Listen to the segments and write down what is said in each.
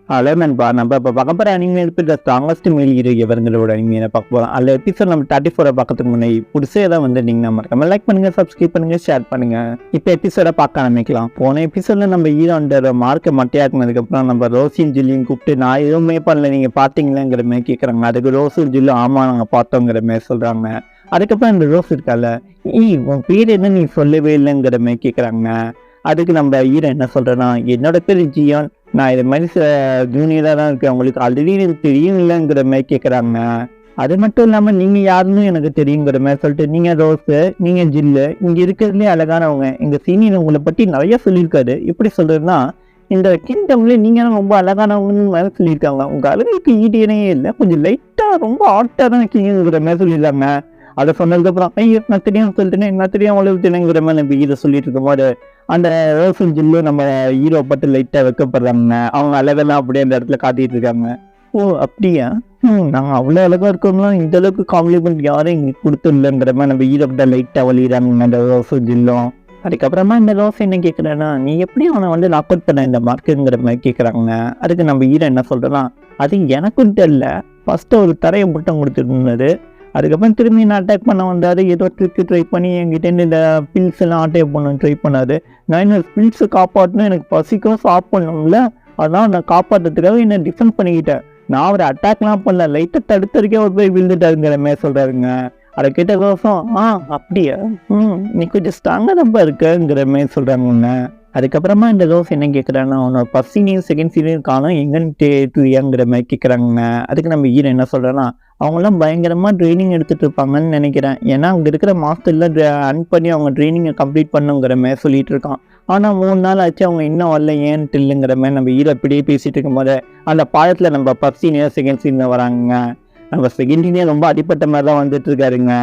நண்பா நம்ம இப்போ பார்க்க போகிற அனிமே த ஸ்ட்ராங்கஸ்ட் மேல் ஹீரோ எவருங்கிறோட அனிமையை பார்க்க போகிறோம். அதில் எபிசோட் நம்ம 34 பார்க்கறதுக்கு முன்னாடி புதுசே தான் வந்து நீங்கள் மறக்காம லைக் பண்ணுங்கள், சப்ஸ்கிரைப் பண்ணுங்கள், ஷேர் பண்ணுங்கள். இப்போ எபிசோட பார்க்க ஆரம்பிக்கலாம். போன எபிசோடில் நம்ம ஹீரோ அந்த மார்க்கை மட்டையாக்குனதுக்கப்புறம் நம்ம ரோஸின் ஜில்லியும் கூப்பிட்டு நான் எதுவுமே பண்ணல நீங்கள் பார்த்தீங்களாங்கிற மாதிரி கேட்குறாங்க. அதுக்கு ரோஸும் ஜில்லும் ஆமாம் நாங்கள் பார்த்தோங்கிற மாதிரி சொல்கிறாங்க. அதுக்கப்புறம் இந்த ரோஸ் இருக்கால, உன் பேர் என்ன நீ சொல்லவே இல்லைங்கிற மாதிரி கேட்குறாங்க. அதுக்கு நம்ம ஹீரோ என்ன சொல்கிறேன்னா, என்னோட பேர் ஜியான், நான் இது மாதிரி ஜூனியராக தான் இருக்கேன், உங்களுக்கு ஆல்ரெடி எனக்கு தெரியும் இல்லைங்கிற மாதிரி கேட்குறாங்க. அது மட்டும் இல்லாமல் நீங்கள் யாருன்னு எனக்கு தெரியுங்கிற மாதிரி சொல்லிட்டு, நீங்கள் ரோஸு, நீங்கள் ஜில்லு, இங்கே இருக்கிறதுலே அழகானவங்க, எங்கள் சீனியர் உங்களை பற்றி நிறைய சொல்லியிருக்காரு. எப்படி சொல்கிறதுனா, இந்த கிங்டம்லேயே நீங்கள் ரொம்ப அழகானவங்கன்னு மாதிரி சொல்லியிருக்காங்க. உங்கள் அழகுக்கு ஈடியனே இல்லை, கொஞ்சம் லைட்டாக ரொம்ப ஆட்டாக தான் இருக்கீங்கிற மாதிரி சொல்லியிருக்காங்க. அதை சொன்னதுக்கப்புறம் ஐயோ நான் தெரியும் சொல்லிட்டேனே, நான் தெரியும் அவ்வளவு தெரியுங்கிற மாதிரி நம்ம இதை சொல்லிட்டு இருக்கும் போது அந்த ரோஸும் ஜில்லும் நம்ம ஹீரோ பார்த்து லைட்டாக வைக்கப்படுறாங்க. அவங்க அழகெல்லாம் அப்படியே அந்த இடத்துல காட்டிட்டு இருக்காங்க. ஓ அப்படியா, நாங்கள் அவ்வளோ அழகாக இருக்கோம்லாம் இந்த அளவுக்கு காம்ப்ளிமெண்ட் யாரும் எங்களுக்கு கொடுத்துடலங்கிற மாதிரி நம்ம ஹீரோ கிட்ட லைட்டாக வலிகிறாங்க அந்த ரோஸும் ஜில்லும். அதுக்கப்புறமா இந்த ரோஸ் என்ன கேட்குறேன்னா, நீ எப்படி அவனை வந்து லாக் அவுட் பண்ண இந்த மார்க்குங்கிற மாதிரி கேட்குறாங்க. அதுக்கு நம்ம ஹீரோ என்ன சொல்கிறோன்னா, அது எனக்கும் தெரியல, ஃபஸ்ட்டு ஒரு தரையை மட்டும் கொடுத்துருந்தது, அதுக்கப்புறம் திரும்பி நான் அட்டாக் பண்ண வந்தாரு, ஏதோ ட்ரிக்கு ட்ரை பண்ணி என்கிட்ட இந்த பில்ஸ் எல்லாம் அட்டாக் பண்ண ட்ரை பண்ணாரு. நான் என்ன பில்ஸை காப்பாற்றணும், எனக்கு பசிக்கும் சாப்பிடணும்ல, அதனால் நான் காப்பாற்றுறதுக்காக என்ன டிஃபெண்ட் பண்ணிக்கிட்டேன், நான் ஒரு அட்டாக்லாம் பண்ணல, லைட்டாக தடுத்தருக்கே ஒரு போய் விழுந்துட்டாருங்கிற மாதிரி சொல்கிறாருங்க. அதை கேட்ட ரோஸும் அப்படியா, நீ கொஞ்சம் ஸ்ட்ராங்காக தான் இருக்குங்கிற மாதிரி சொல்கிறாங்க. அதுக்கப்புறமா இந்த ரோஸ் என்ன கேட்குறாங்கன்னா, அவனோட ஃபர்ஸ்ட் சீனியர் செகண்ட் சீனியர் காணும் எங்கன்னு தெரியாங்கிற மாதிரி கேட்குறாங்க. அதுக்கு நம்ம ஹீரோ என்ன சொல்கிறேன்னா, அவங்களாம் பயங்கரமாக ட்ரைனிங் எடுத்துகிட்டு இருப்பாங்கன்னு நினைக்கிறேன், ஏன்னா அங்கே இருக்கிற மாஸ்டர்லாம் அன் பண்ணி அவங்க ட்ரைனிங்கை கம்ப்ளீட் பண்ணுங்கிற மாதிரி சொல்லிட்டு இருக்கான். ஆனால் 3 நாள் ஆச்சு அவங்க இன்னும் வரல, ஏன்ட்டு இல்லைங்கிற மாதிரி நம்ம ஹீரோ இப்படியே பேசிகிட்டு இருக்கும் போது அந்த பாடத்தில் நம்ம ஃபர்ஸ்ட் சீனியர் செகண்ட் சீனியர் வராங்க. நம்ம செகண்ட் சீனியர் ரொம்ப அடிப்பட்ட மாதிரி தான் வந்துட்டு இருக்காருங்க.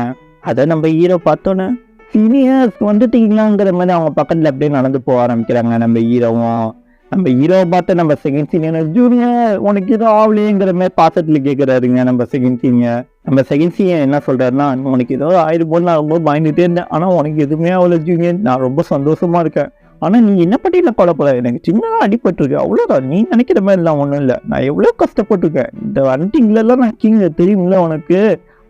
அதை நம்ம ஹீரோ பார்த்தோன்னே சீனியர்ஸ் வந்துட்டீங்களாங்கிற மாதிரி அவங்க பக்கத்தில் அப்படியே நடந்து போக ஆரம்பிக்கிறாங்க. நம்ம ஹீரோவை பார்த்து நம்ம செகண்ட் சீனியர் ஜூனியர் உனக்கு ஏதோ ஆகலையேங்கிற மாதிரி பாசத்தில் கேட்குறாருங்க. நம்ம செகண்ட் சீனியர் என்ன சொல்கிறாருன்னா, உனக்கு ஏதோ ஆயிரம் நான் ரொம்ப பயந்துட்டே இருந்தேன், ஆனால் உனக்கு எதுவுமே அவ்வளோ ஜூனியர், நான் ரொம்ப சந்தோஷமாக இருக்கேன், ஆனால் நீ என்ன பட்டியலில் கொல்லப்படாது, எனக்கு சின்னதாக அடிபட்டுருக்கு அவ்வளோதான், நீ நினைக்கிற மாதிரிலாம் ஒன்றும் இல்லை, நான் எவ்வளோ கஷ்டப்பட்டிருக்கேன், இந்த ஹண்டிங்லலாம் நான் கிங்க தெரியுங்களா உனக்கு,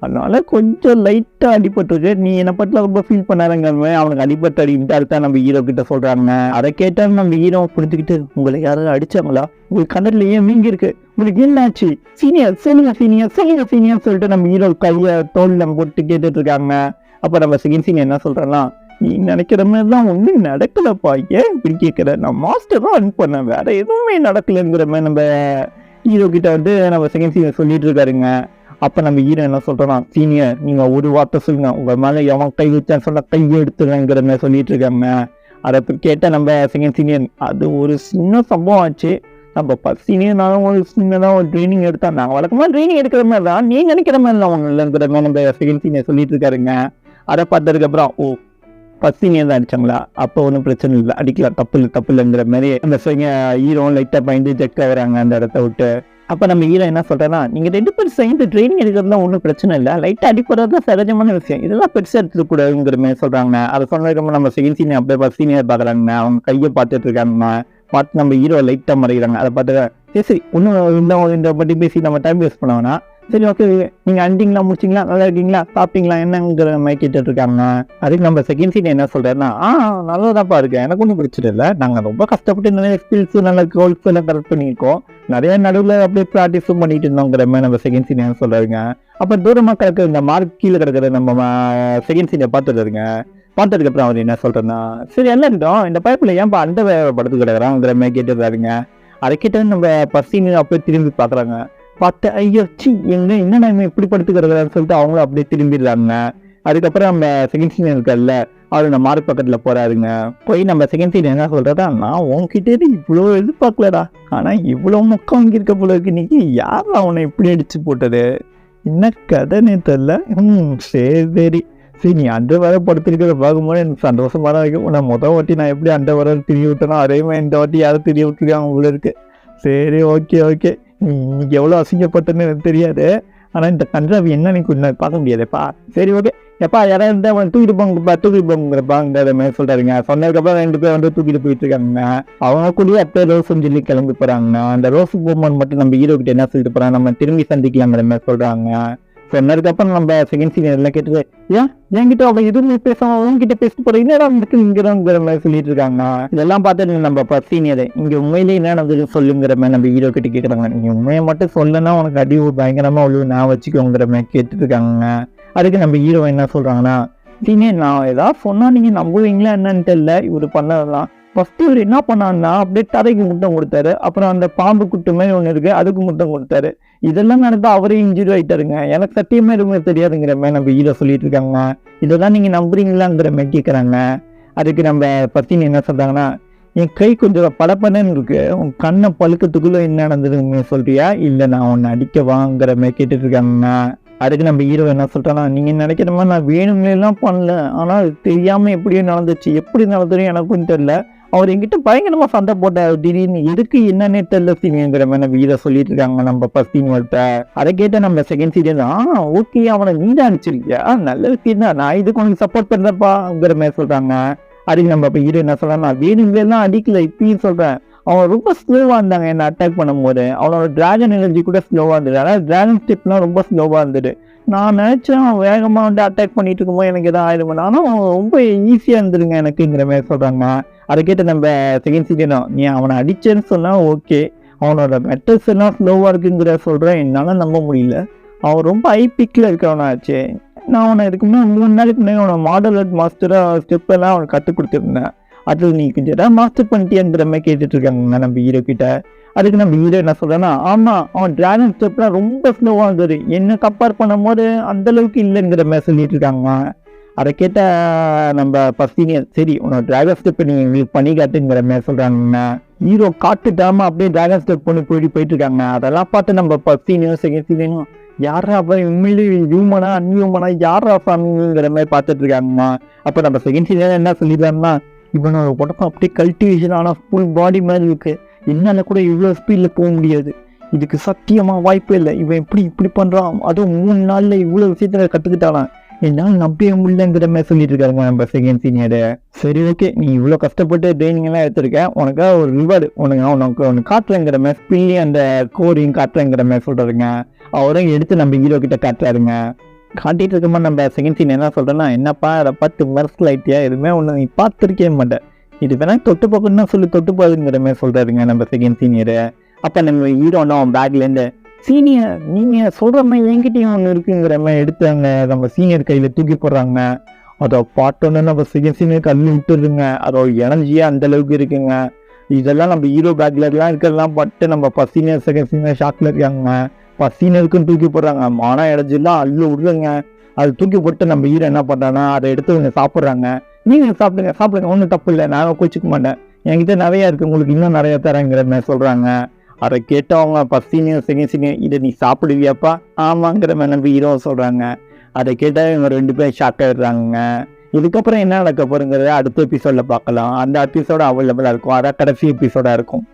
அதனால கொஞ்சம் லைட்டாக அடிபட்டுருக்கு, நீ என்னை பற்றில ரொம்ப ஃபீல் பண்ணாருங்க. அவனுக்கு அடிபட்டு அடிக்கிட்டு தான் நம்ம ஹீரோ கிட்ட சொல்கிறாங்க. அதை கேட்டால் நம்ம ஹீரோ புரிஞ்சுக்கிட்டு, உங்களை யாராவது அடித்தாங்களா, உங்களுக்கு கண்ணத்தில் ஏன் மீங்கி இருக்கு, உங்களுக்கு என்னாச்சு, சீனியர் சீனியர் சொல்லிட்டு நம்ம ஹீரோ கையை தோல் நம்ம போட்டு கேட்டுட்டு இருக்காங்க. அப்போ நம்ம செகண்ட் சீனியர் என்ன சொல்கிறேன்னா, நீ நினைக்கிற மாதிரி தான் ஒன்றும் நடக்கலப்பா, ஏன் இப்படி கேட்குற, நான் மாஸ்டர் தான் அன் பண்ணேன், வேற எதுவுமே நடக்கலைங்கிற மாதிரி நம்ம ஹீரோ கிட்ட வந்து நம்ம செகண்ட் சீனியர் சொல்லிட்டு இருக்காருங்க. அப்போ நம்ம ஹீரோ என்ன சொல்கிறோன்னா, சீனியர் நீங்கள் ஒரு வார்த்தை சொல்லுங்க, உங்கள் மேலே எவன் கை வச்சான்னு சொன்னால் கையை எடுத்துருங்கிற மாதிரி சொல்லிட்டு இருக்காங்க. அதை கேட்டால் நம்ம செகண்ட் சீனியர், அது ஒரு சின்ன சம்பவம் ஆச்சு, நம்ம ஃபர்ஸ்ட் சீனியர்னாலும் ஒரு சின்னதாக ஒரு ட்ரைனிங் எடுத்தா, நாங்கள் வழக்கமாக ட்ரைனிங் எடுக்கிற மாதிரி தான், நீ நினைக்கிற மாதிரி தான் ஒன்றும் இல்லைங்கிற மாதிரி நம்ம செகண்ட் சீனியர் சொல்லிட்டு இருக்காருங்க. அதை பார்த்ததுக்கப்புறம் ஃபர்ஸ்ட் சீனியர் தான் அடிச்சாங்களா, அப்போ ஒன்றும் பிரச்சனை இல்லை, அடிக்கலாம், தப்பு இல்லைங்கிற மாதிரி அந்த ஹீரோ லைட்டாக பயந்து ஜெக் ஆகிறாங்க அந்த இடத்த விட்டு. அப்போ நம்ம ஹீரோ என்ன சொல்கிறேன்னா, நீங்கள் 2 பேர் சேர்ந்து ட்ரைனிங் எடுக்கிறதுலாம் ஒன்றும் பிரச்சனை இல்லை, லைட்டாக அடிப்படுறது தான் சகஜமான விஷயம், இதெல்லாம் பெருசாக எடுத்துக்கூடாதுங்கிற மாதிரி சொல்கிறாங்க. அதை சொன்னதுக்கப்புறம் நம்ம செகண்ட் சீனியர் அப்படியே ஃபர்ஸ்ட் சீனியர் பார்க்குறாங்க, அவங்க கையை பார்த்துட்டு இருக்காங்க. பார்த்து நம்ம ஹீரோ லைட்டாக மறைகிறாங்க. அதை பார்த்து சரி ஒன்றும் இந்த பற்றி பேசி நம்ம டைம் வேஸ்ட் பண்ண வேணாம், சரி ஓகே நீங்கள் அண்டிங்களாம் முடிச்சிங்களா, நல்லா இருக்கீங்களா, சாப்பிட்டீங்களா என்னங்கிற மாதிரி கேட்டுட்டு இருக்காங்க. அதுக்கு நம்ம செகண்ட் சீனியர் என்ன சொல்கிறாருன்னா, நல்லதாப்பா இருக்கேன், எனக்கு ஒன்றும் பிரச்சனை இல்லை, நாங்கள் ரொம்ப கஷ்டப்பட்டு நிறைய ஸ்கில்ஸு நல்ல கோல்ஸ் எல்லாம் கரெக்ட் பண்ணியிருக்கோம், நிறைய நடுவில் அப்படியே ப்ராக்டிஸும் பண்ணிட்டு இருந்தோங்கிற மாதிரி நம்ம செகண்ட் சீனியர் சொல்கிறாருங்க. அப்போ தூரமாக கிடக்கிற இந்த மார்க் கீழே கிடக்கிற நம்ம செகண்ட் சீனியர் பார்த்துருங்க. பார்த்ததுக்கப்புறம் அவர் என்ன சொல்கிறேன்னா, சரி எல்லாம் இருக்கட்டும், இந்த பைப்பில் ஏன்ப்பா அந்த படுத்து கிடக்குறாங்கிற மாதிரி கேட்டுருக்காருங்க. அதை கேட்டு நம்ம ஃபர்ஸ்ட் சீனியர் அப்படியே திரும்பி பார்க்குறாங்க. பார்த்து ஐயோ என்ன நம்ம இப்படி படுத்துக்கிறதான்னு சொல்லிட்டு அவங்களும் அப்படியே திரும்பிடுறாங்க. அதுக்கப்புறம் நம்ம செகண்ட் சீனியர் இருக்கல, அவர் நம்ம மார்க் பக்கத்தில் போகிறாருங்க. போய் நம்ம செகண்ட் சீனியர் என்ன சொல்கிறதா, நான் உன்கிட்டே இவ்வளோ எதிர்பார்க்கலடா, ஆனால் இவ்வளோ மொக்கம் வாங்கியிருக்க போல இருக்கு, இன்னைக்கு யார் அவனை இப்படி அடிச்சு போட்டது, என்ன கதைன்னே தெரில. சரி நீ அந்த வர படுத்திருக்கிறத பார்க்கும்போது எனக்கு சந்தோஷமாக தான் இருக்கும். நான் வாட்டி நான் எப்படி அந்த வர திரிய விட்டேனோ அதே மாதிரி இந்த வாட்டி யாரும் திரிய விட்டுருக்காங்க உள்ள இருக்கு. சரி ஓகே இன்னைக்கு எவ்வளோ அசிங்கப்பட்டதுன்னு எனக்கு தெரியாது, ஆனால் இந்த கன்றாவி என்ன நீ கொஞ்சம் பார்க்க முடியாதுப்பா. சரி ஓகே, எப்பா யாராவது இருந்தா அவன் தூக்கிட்டு போங்கிற மாதிரி சொல்றாருங்க. சொன்னதுக்கப்புறம் 2 பேர் வந்து தூக்கிட்டு போயிட்டு இருக்காங்க. அவங்க கூட அப்படியே ரோஸ்ன்னு சொல்லி கிளம்பி போறாங்க. அந்த ரோஸ் போகும்போது மட்டும் நம்ம ஹீரோ கிட்ட என்ன சொல்லிட்டு போறாங்க, நம்ம திரும்பி சந்திக்கலாங்கிற மாதிரி சொல்றாங்க. சொன்னதுக்கப்புறம் நம்ம செகண்ட் சீனியர் எல்லாம் கேட்டு, ஏன் என்கிட்ட அவ எதுவுமே பேசாம உங்ககிட்ட பேசிட்டு போற என்னடா இங்கிற மாதிரி சொல்லிட்டு இருக்காங்க. இதெல்லாம் பார்த்துட்டு நம்ம ஃபர்ஸ்ட் சீனியர் இங்க உண்மையிலேயே என்ன நடந்தது சொல்லுங்கிற மாதிரி நம்ம ஹீரோ கிட்ட கேட்கறாங்க. நீங்க உண்மையை மட்டும் சொல்லனா உனக்கு அடி பயங்கரமா உள்ளு நான் வச்சுக்கோங்கிற மாதிரி கேட்டுட்டு இருக்காங்க. அதுக்கு நம்ம ஹீரோ என்ன சொல்றாங்கன்னா, சீனியர் நான் ஏதாவது சொன்னா நீங்க நம்புவீங்களா என்னன்னு தெரியல, இவரு பண்ணதெல்லாம் ஃபர்ஸ்ட் இவர் என்ன பண்ணான்னா அப்படியே தரைக்கு முத்தம் கொடுத்தாரு. அப்புறம் அந்த பாம்பு குட்டு மாதிரி ஒன்று இருக்கு அதுக்கு முத்தம் கொடுத்தாரு. இதெல்லாம் நடந்தா அவரே இன்ஜுரி ஆயிட்டாருங்க. எனக்கு சத்தியமே எதுவுமே தெரியாதுங்கிற மாதிரி நம்ம ஹீரோ சொல்லிட்டு இருக்காங்க. இதெல்லாம் நீங்க நம்புறீங்களாங்கிற மாதிரி கேட்கறாங்க. அதுக்கு நம்ம பத்தினி என்ன சொல்றாங்கன்னா, என் கை கொஞ்சம் படப்படன்னு இருக்கு, உன் கண்ணை பழுக்கத்துக்குள்ள என்ன நடந்ததுன்னு சொல்றியா இல்ல நான் உன்னை அடிக்கவாங்கிற மாதிரி கேட்டுட்டு இருக்காங்க. அதுக்கு நம்ம ஹீரோ என்ன சொல்றாங்கன்னா, நீங்க நினைக்கிற மாதிரி நான் வேணும்லாம் பண்ணல, ஆனா அது தெரியாம எப்படியோ நடந்துச்சு, எப்படி நடந்ததுன்னு எனக்கும் தெரியல. அவர் என்கிட்ட பயங்கரமா சண்டை போட்டார், திடீர்னு எதுக்கு என்னன்னே தெரியல சீனியங்கிற மாதிரி நம்ம ஹீரோ சொல்லிட்டு இருக்காங்க நம்ம ஃபர்ஸ்ட் சீனியர்கிட்ட. அதை கேட்ட நம்ம செகண்ட் சீனியர் ஓகே அவனை நீங்க அனுப்பிச்சிருக்கியா, நல்ல விஷயம் தான், நான் இதுக்கு உனக்கு சப்போர்ட் பண்றப்பாங்கிற மாதிரி சொல்றாங்க. அதுக்கு நம்ம இப்போ ஹீரோ என்ன சொல்றாங்க, நான் வேணும்லாம் அடிக்கல இப்பயும் சொல்றேன், அவன் ரொம்ப ஸ்லோவா இருந்தாங்க என்ன அட்டாக் பண்ணும்போது, அவனோட டிராகன் எனர்ஜி கூட ஸ்லோவா இருந்தது, அதாவது டிராகன் ஸ்டெப்லாம் ரொம்ப ஸ்லோவா இருந்தது. நான் நினைச்சேன் அவன் வேகமா வந்து அட்டாக் பண்ணிட்டு இருக்கும்போது எனக்கு எதாவது ஆயிடும், ஆனால் அவன் ரொம்ப ஈஸியா இருந்துருங்க எனக்குங்கிற மாதிரி சொல்றாங்க. அதை கேட்டு நம்ம செகண்ட் சீனியரும், நீ அவனை அடிச்சேன்னு சொன்னா ஓகே, அவனோட மெட்டல்ஸ் எல்லாம் ஸ்லோவா இருக்குங்கிற சொல்றேன், என்னால நம்ப முடியல, அவன் ரொம்ப ஐபிக்ல இருக்கிறவனாச்சு. நான் அவனை இதுக்கு முன்னாடி 3 நாளைக்கு முன்னாடி அவனை மாடல் ஆர்ட் மாஸ்டரா ஸ்டெப் எல்லாம் அவனுக்கு கற்றுக் கொடுத்துருந்தேன், அது நீ கொஞ்சம் ஏதாவது மாஸ்டர் பண்ணிட்டியாங்கிற மாதிரி கேட்டுட்டு இருக்காங்க நம்ம ஹீரோ கிட்ட. அதுக்கு நம்ம ஹீரோ என்ன சொல்றேன்னா, ஆமா அவன் டிராகன் ஸ்டெப்லாம் ரொம்ப ஸ்லோவா இருந்தது, என்ன கம்பேர் பண்ணும் போது அந்த அளவுக்கு இல்லைங்கிற மாதிரி சொல்லிட்டு இருக்காங்க. அதை கேட்ட நம்ம ஃபர்ஸ்ட் சீனியர், சரி உன்னோட டிராகன் ஸ்டெப் நீங்க எங்களுக்கு பண்ணி காட்டுங்கிற மாதிரி சொல்றாங்க. ஹீரோ காட்டுட்டாம அப்படியே டிராகன் ஸ்டெப் பண்ணி போயிட்டு இருக்காங்க. அதெல்லாம் பார்த்து நம்ம ஃபர்ஸ்ட் சீனியர் செகண்ட் சீனியரும், யாரா அப்ப உண்மையிலேயே ஹியூமனா அன்ஹியூமனா யாரா சாமிங்கிற மாதிரி பார்த்துட்டு இருக்காங்க. அப்ப நம்ம செகண்ட் சீனியர் என்ன சொல்லிடுறாங்கன்னா, இவனோட உடம்பு அப்படியே கல்டிவேஷன் ஆனா ஃபுல் பாடி மாதிரி இருக்கு, என்னால கூட இவ்வளோ ஸ்பீட்ல போக முடியாது, இதுக்கு சத்தியமா வாய்ப்பே இல்லை, இவன் இப்படி பண்றான், அதுவும் 3 நாள்ல இவ்வளவு விஷயத்துல கத்துக்கிட்டாலாம், என்னால் நம்பவே முடியலங்கிற மாதிரி சொல்லிட்டு இருக்காங்க நம்ம செகண்ட் சீனியர். சரி ஓகே, நீ இவ்வளோ கஷ்டப்பட்டு ட்ரைனிங் எல்லாம் எடுத்திருக்க, உனக்காக ஒரு ரிவார்டு உனக்கு காட்டுறேங்கிற மாதிரி ஸ்பில்லி அந்த கோரையும் காட்டுறேங்கிற மாதிரி சொல்றாருங்க. அவரும் எடுத்து நம்ம ஹீரோ கிட்ட காட்டுறாருங்க. காட்டிட்டு இருக்கும்போது நம்ம செகண்ட் சீன் என்ன சொல்றேன்னா, என்னப்பா அதை 10 வருஷத்துல ஆயிட்டியா, எதுவுமே ஒன்று நீ பார்த்துருக்கே மாட்டேன், இது வேணா தொட்டு பார்க்கணும்னா சொல்லி தொட்டு பாருங்கிற மாதிரி சொல்றாருங்க நம்ம செகண்ட் சீனியர். அப்ப நம்ம ஹீரோ அவன் பேக்ல இருந்து, சீனியர் நீங்க சொல்ற மாதிரி என்கிட்டயும் ஒன்று இருக்குங்கிற மாதிரி எடுத்தாங்க நம்ம சீனியர் கையில தூக்கி போடுறாங்க. அதை பார்த்தோன்னே நம்ம செகண்ட் சீனியர் கண்ணு விட்டுருங்க, அதோட எனர்ஜியே அந்த அளவுக்கு இருக்குங்க. இதெல்லாம் நம்ம ஹீரோ பேக்ல எல்லாம் இருக்கிறதெல்லாம் பட்டு நம்ம ஃபர்ஸ்ட் சீனியர் செகண்ட் சீனியர் ஷாக்ல இருக்காங்க. ஃபர்ஸ்ட் சீனியருக்கும் தூக்கி போடுறாங்க, மான எனர்ஜிலாம் அள்ளு விடுறாங்க. அது தூக்கி போட்டு நம்ம ஹீரோ என்ன பண்றாங்கன்னா, அதை எடுத்து இவங்க சாப்பிட்றாங்க. நீங்க சாப்பிடுங்க ஒன்றும் தப்பு இல்லை, நான் கோச்சிக்க மாட்டேன், என்கிட்ட நிறைய இருக்கு, உங்களுக்கு இன்னும் நிறைய தரேங்கிற மாதிரி சொல்றாங்க. அதை கேட்டவங்க ஃபர்ஸ்ட் சீனியர் செகண்ட் சீனியர், இதை நீ சாப்பிடுவியாப்பா, ஆமாங்கிற மாதிரி நம்ம ஹீரோ சொல்றாங்க. அதை கேட்டால் இவங்க 2 பேரும் ஷாக் ஆயிடுறாங்க. இதுக்கப்புறம் என்ன நடக்க போறங்கிறத அடுத்த எபிசோட்ல பார்க்கலாம். அந்த எபிசோட அவைலபிளா இருக்கும், அதான் கடைசி எபிசோடா இருக்கும்.